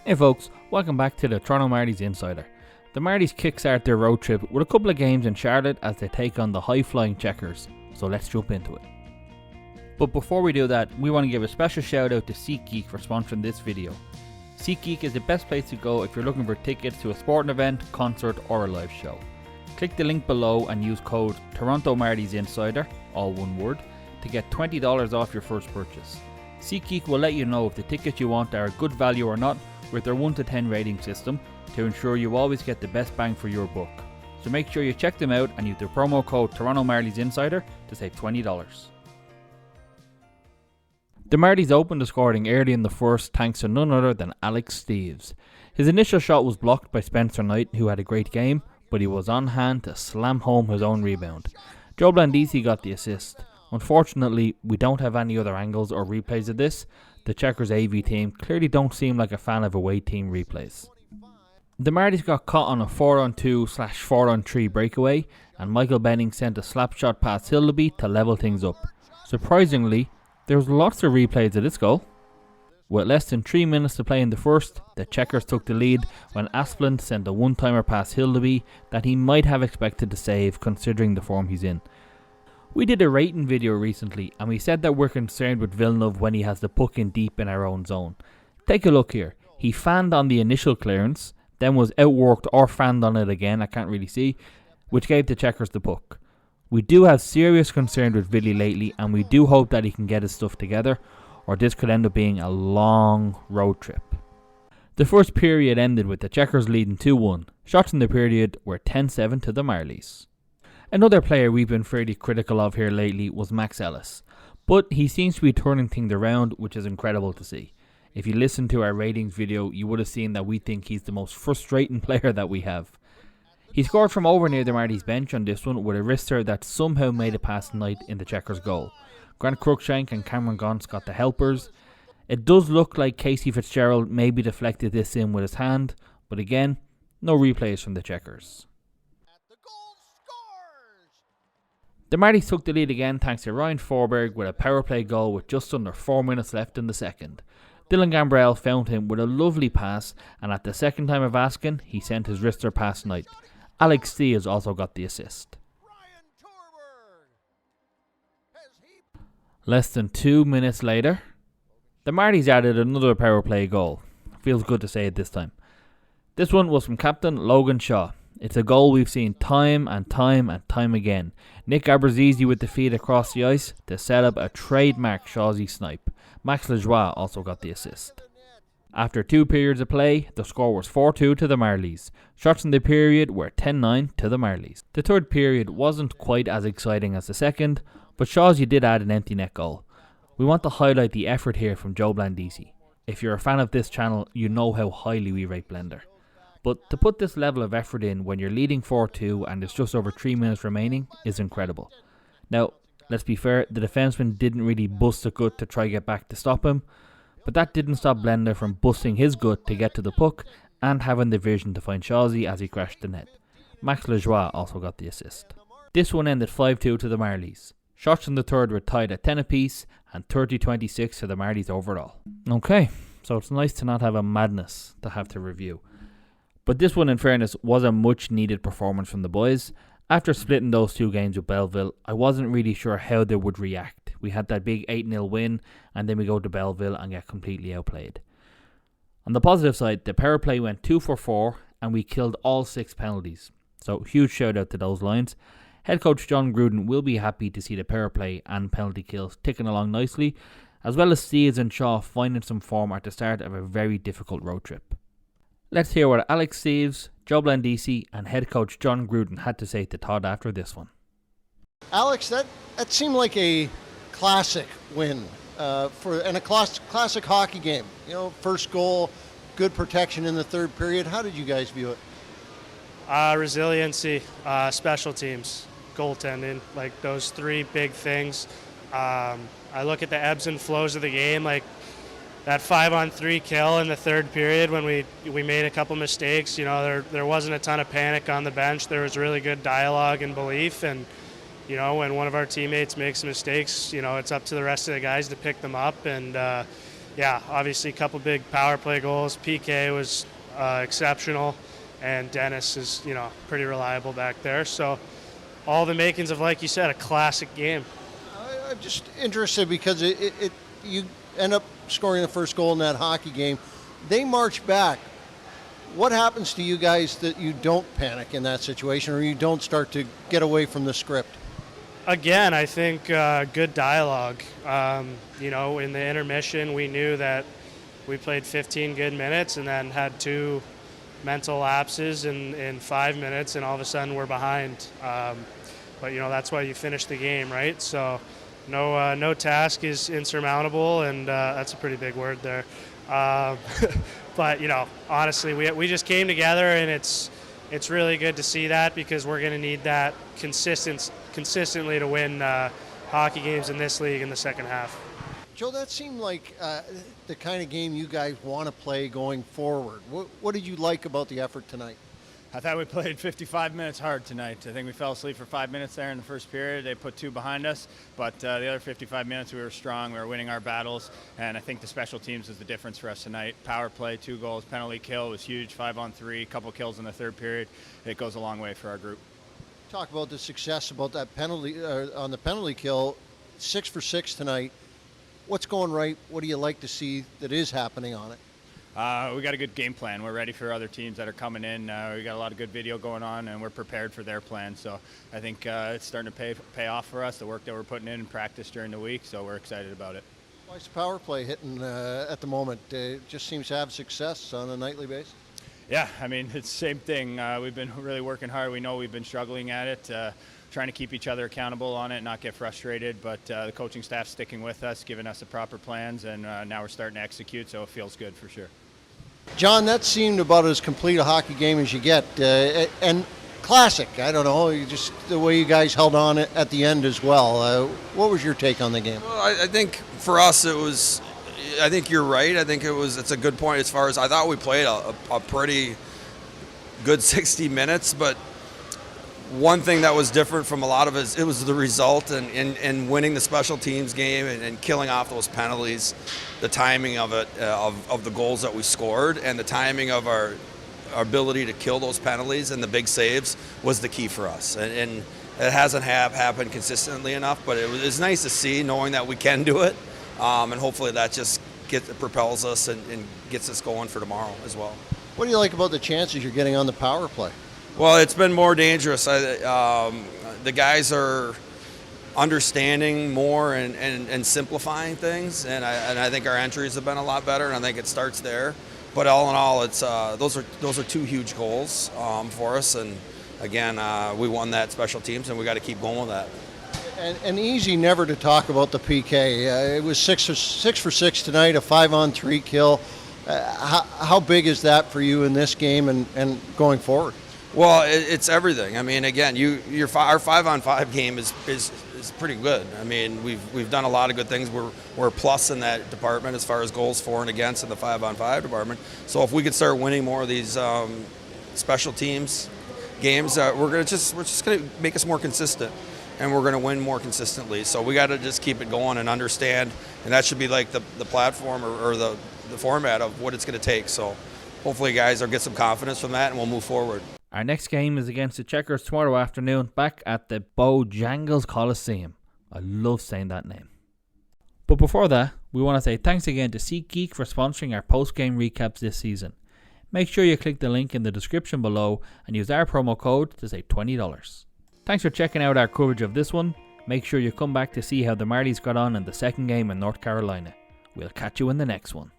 Hey folks, welcome back to the Toronto Marlies Insider. The Marlies kickstart their road trip with a couple of games in Charlotte as they take on the high-flying Checkers, so let's jump into it. But before we do that, we want to give a special shout out to SeatGeek for sponsoring this video. SeatGeek is the best place to go if you're looking for tickets to a sporting event, concert or a live show. Click the link below and use code Toronto Marlies Insider, all one word, to get $20 off your first purchase. SeatGeek will let you know if the tickets you want are a good value or not with their 1 to 10 rating system to ensure you always get the best bang for your buck. So make sure you check them out and use the promo code Toronto Marlies Insider to save $20. The Marlies opened the scoring early in the first thanks to none other than Alex Steeves. His initial shot was blocked by Spencer Knight, who had a great game, but he was on hand to slam home his own rebound. Joe Blandisi got the assist. Unfortunately, we don't have any other angles or replays of this. The Checkers AV team clearly don't seem like a fan of away team replays. The Marlies got caught on a 4-on-2/4-on-3 breakaway, and Michael Benning sent a slap shot past Hildeby to level things up. Surprisingly, there was lots of replays of this goal. With less than 3 minutes to play in the first, the Checkers took the lead when Asplund sent a one-timer past Hildeby that he might have expected to save considering the form he's in. We did a rating video recently and we said that we're concerned with Villeneuve when he has the puck in deep in our own zone. Take a look here. He fanned on the initial clearance, then was outworked or fanned on it again, I can't really see, which gave the Checkers the puck. We do have serious concern with Villy lately and we do hope that he can get his stuff together or this could end up being a long road trip. The first period ended with the Checkers leading 2-1. Shots in the period were 10-7 to the Marlies. Another player we've been fairly critical of here lately was Max Ellis, but he seems to be turning things around, which is incredible to see. If you listened to our ratings video, you would have seen that we think he's the most frustrating player that we have. He scored from over near the Marlies bench on this one with a wrister that somehow made it past Knight in the Checkers goal. Grant Cruikshank and Cameron Gauntz got the helpers. It does look like Casey Fitzgerald maybe deflected this in with his hand, but again, no replays from the Checkers. The Marlies took the lead again thanks to Ryan Forberg with a power play goal with just under 4 minutes left in the second. Dylan Gambrell found him with a lovely pass and at the second time of asking, he sent his wrister past Knight. Alex Steeves also got the assist. Less than 2 minutes later, the Marlies added another power play goal. Feels good to say it this time. This one was from captain Logan Shaw. It's a goal we've seen time and time again. Nick Aberzizi with the feed across the ice to set up a trademark Shawsy snipe. Max Lajoie also got the assist. After 2 periods of play, the score was 4-2 to the Marlies. Shots in the period were 10-9 to the Marlies. The third period wasn't quite as exciting as the second, but Shawsy did add an empty net goal. We want to highlight the effort here from Joe Blandisi. If you're a fan of this channel, you know how highly we rate Blender. But to put this level of effort in when you're leading 4-2 and there's just over 3 minutes remaining is incredible. Now, let's be fair, the defenseman didn't really bust a gut to try get back to stop him, but that didn't stop Blender from busting his gut to get to the puck and having the vision to find Shawsy as he crashed the net. Max Lajoie also got the assist. This one ended 5-2 to the Marlies. Shots in the third were tied at 10 apiece and 30-26 to the Marlies overall. Okay, so it's nice to not have a madness to have to review. But this one, in fairness, was a much needed performance from the boys. After splitting those 2 games with Belleville, I wasn't really sure how they would react. We had that big 8-0 win, and then we go to Belleville and get completely outplayed. On the positive side, the power play went 2 for 4, and we killed all 6 penalties. So huge shout out to those lines. Head coach John Gruden will be happy to see the power play and penalty kills ticking along nicely, as well as Steeves and Shaw finding some form at the start of a very difficult road trip. Let's hear what Alex Steeves, Joe Blandisi and head coach John Gruden had to say to Todd after this one. Alex, that seemed like a classic win and a classic hockey game. You know, first goal, good protection in the third period. How did you guys view it? Resiliency, special teams, goaltending, like those 3 big things. I look at the ebbs and flows of the game, like that 5-on-3 kill in the third period when we made a couple mistakes. You know, there wasn't a ton of panic on the bench. There was really good dialogue and belief, and you know, when one of our teammates makes mistakes, you know, it's up to the rest of the guys to pick them up and yeah, obviously a couple big power play goals. PK was exceptional, and Dennis is, pretty reliable back there. So all the makings of, like you said, a classic game. I'm just interested because you end up scoring the first goal in that hockey game. They march back. What happens to you guys that you don't panic in that situation, or you don't start to get away from the script? Again, I think good dialogue. In the intermission, we knew that we played 15 good minutes and then had 2 mental lapses in 5 minutes, and all of a sudden we're behind. But that's why you finish the game, right? So no task is insurmountable, and that's a pretty big word there. But honestly, we just came together, and it's really good to see that, because we're going to need that consistently to win hockey games in this league in the second half. Joe, that seemed like the kind of game you guys want to play going forward. What did you like about the effort tonight? I thought we played 55 minutes hard tonight. I think we fell asleep for 5 minutes there in the first period. They put 2 behind us, but the other 55 minutes we were strong. We were winning our battles, and I think the special teams was the difference for us tonight. Power play, 2 goals, penalty kill was huge, 5-on-3, a couple kills in the third period. It goes a long way for our group. Talk about the success about that penalty on the penalty kill. 6 for 6 tonight. What's going right? What do you like to see that is happening on it? We got a good game plan. We're ready for other teams that are coming in. We got a lot of good video going on, and we're prepared for their plan. So I think it's starting to pay off for us, the work that we're putting in practice during the week. So we're excited about it. Why's the power play hitting at the moment? It just seems to have success on a nightly basis. Yeah, I mean, it's the same thing. We've been really working hard. We know we've been struggling at it, trying to keep each other accountable on it, not get frustrated. But the coaching staff's sticking with us, giving us the proper plans, and now we're starting to execute, so it feels good for sure. John, that seemed about as complete a hockey game as you get. And classic, I don't know, just the way you guys held on at the end as well. What was your take on the game? Well, I think for us it was, I think you're right. I think it's a good point as far as I thought we played a pretty good 60 minutes, but one thing that was different from a lot of it was the result and winning the special teams game and killing off those penalties, the timing of it, of the goals that we scored, and the timing of our ability to kill those penalties and the big saves was the key for us. And it hasn't happened consistently enough, but it's nice to see, knowing that we can do it, and hopefully that just propels us and gets us going for tomorrow as well. What do you like about the chances you're getting on the power play? Well, it's been more dangerous. The guys are understanding more and simplifying things, and I think our entries have been a lot better, and I think it starts there. But all in all, it's those are 2 huge goals for us, and again, we won that special teams, and we got to keep going with that. And easy never to talk about the PK. It was 6 for 6 tonight, a 5-on-3 kill. How big is that for you in this game and going forward? Well, it's everything. I mean, again, our 5-on-5 game is pretty good. I mean, we've done a lot of good things. We're plus in that department as far as goals for and against in the 5-on-5 department. So if we could start winning more of these special teams games, we're just gonna make us more consistent, and we're gonna win more consistently. So we got to just keep it going and understand, and that should be like the platform or the format of what it's going to take. So hopefully guys will get some confidence from that, and we'll move forward. Our next game is against the Checkers tomorrow afternoon, back at the Bojangles Colosseum. I love saying that name. But before that, we want to say thanks again to SeatGeek for sponsoring our post-game recaps this season. Make sure you click the link in the description below and use our promo code to save $20. Thanks for checking out our coverage of this one. Make sure you come back to see how the Marlies got on in the second game in North Carolina. We'll catch you in the next one.